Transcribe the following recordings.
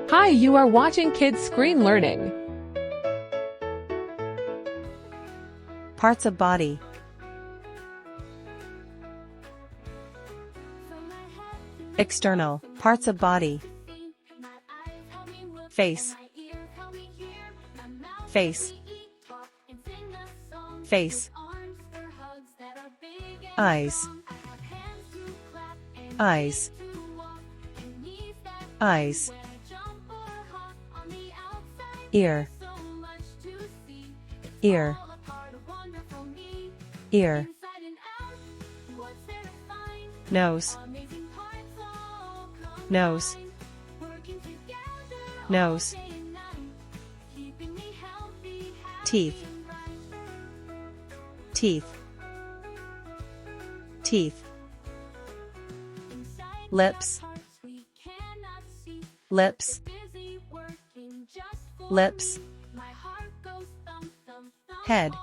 Hi, you are watching Kids Screen Learning. Parts of body. External parts of body. Face. Face. Face. Eyes. Eyes. Eyes. Ear. Ear. Ear. Nose. Nose. Nose. Teeth. Teeth. Teeth. Lips. Lips. Lips. Head.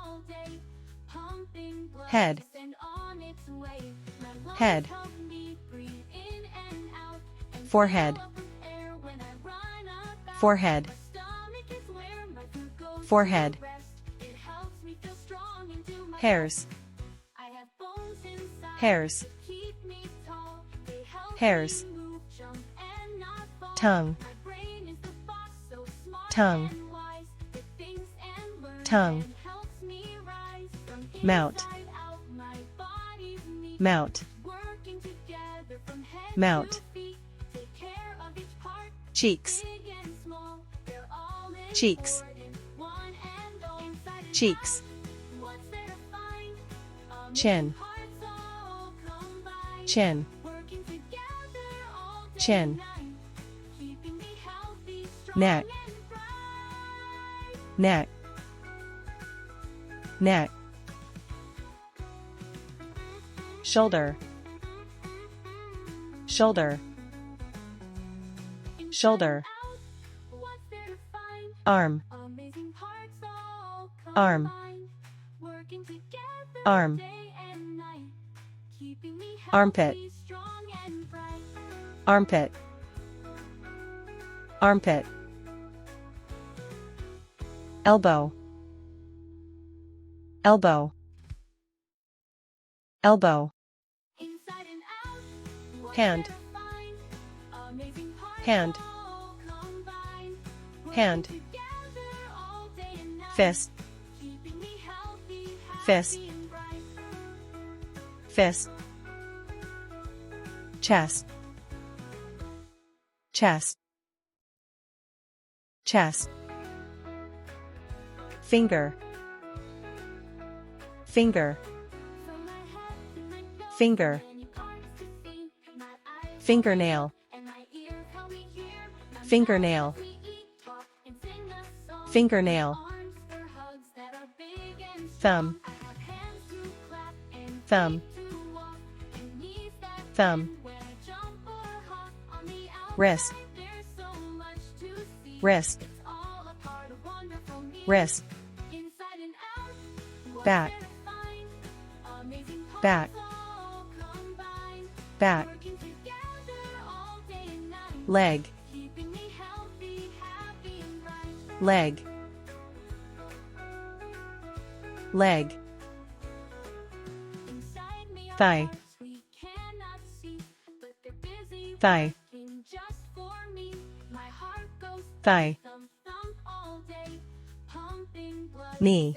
Head. Head. Forehead. Forehead. Forehead. Hairs. Hairs. Hairs. Tongue. Tongue. Tongue. Mount. Mount. Mount. Cheeks. Cheeks. Cheeks. Chin. Chin. Chin. Neck. Neck. Neck. Shoulder. Shoulder. Shoulder. Arm. Arm. Arm. Armpit. Armpit. Armpit. Elbow. Elbow. Elbow. Hand. Hand. Hand. Fist. Fist. Fist. Chest. Chest. Chest. Finger. Finger. Finger. Fingernail. Fingernail. Fingernail. Thumb. Thumb. Thumb. Wrist. Wrist. Wrist. Back. Back. Back. Leg. Leg. Leg. Thigh. Thigh. Thigh. Knee.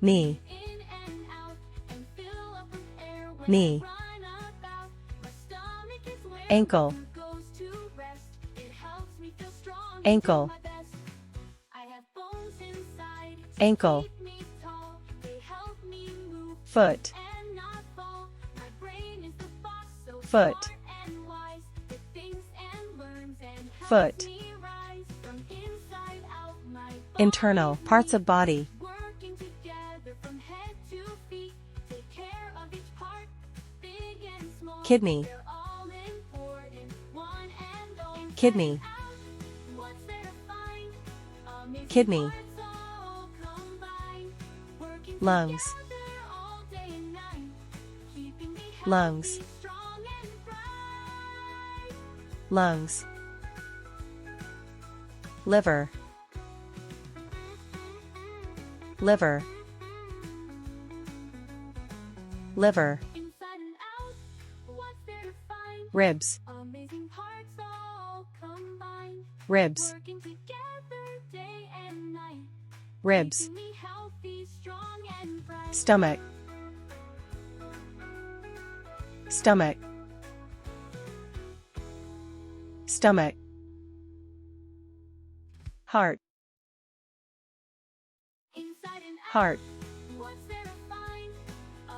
Knee. Knee. Ankle. Ankle. Ankle. Foot. Foot. Foot. Internal parts of body. Kidney. Kidney. Kidney. Lungs. Lungs. lungs, liver, liver, liver, Inside and out, what's there to find? ribs, Amazing parts all combined. ribs, Working together day and night. ribs, Keeping me healthy, strong and bright. stomach, stomach, stomach, heart, Inside and out, heart, what's there to find?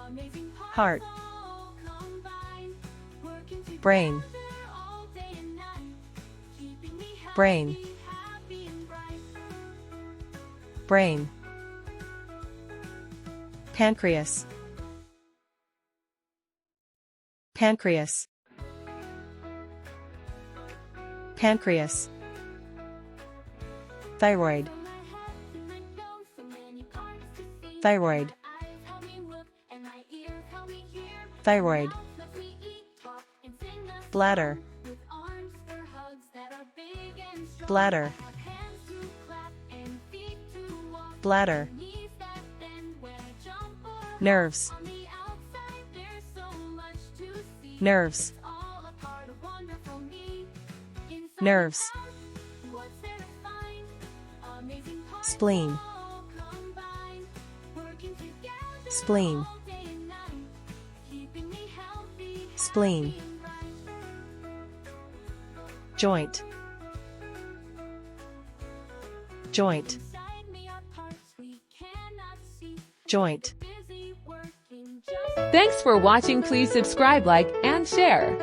Amazing parts heart, all combined. Working together brain, all day and night. Keeping me healthy, brain, happy and bright. brain, pancreas, pancreas, pancreas, thyroid, From my head to my nose, so many parts to see. thyroid, My eyes help me look, and my ears help me hear. thyroid, Mouth lets me eat, talk, and sing a song. bladder, With arms for hugs that are big and strong. bladder, I have hands to clap and feet to walk. bladder, Knees that bend when I jump or hop. nerves, On the outside, there's so much to see. nerves, It's all a part of wonderful me. Inside nerves, and out, what's there to find? Amazing parts spleen, all combined. Working together spleen, all day and night. Keeping me healthy, spleen, happy and bright. joint, joint, Inside me are parts we cannot see. joint. Busy working just Thanks for watching. Please subscribe, like, and share.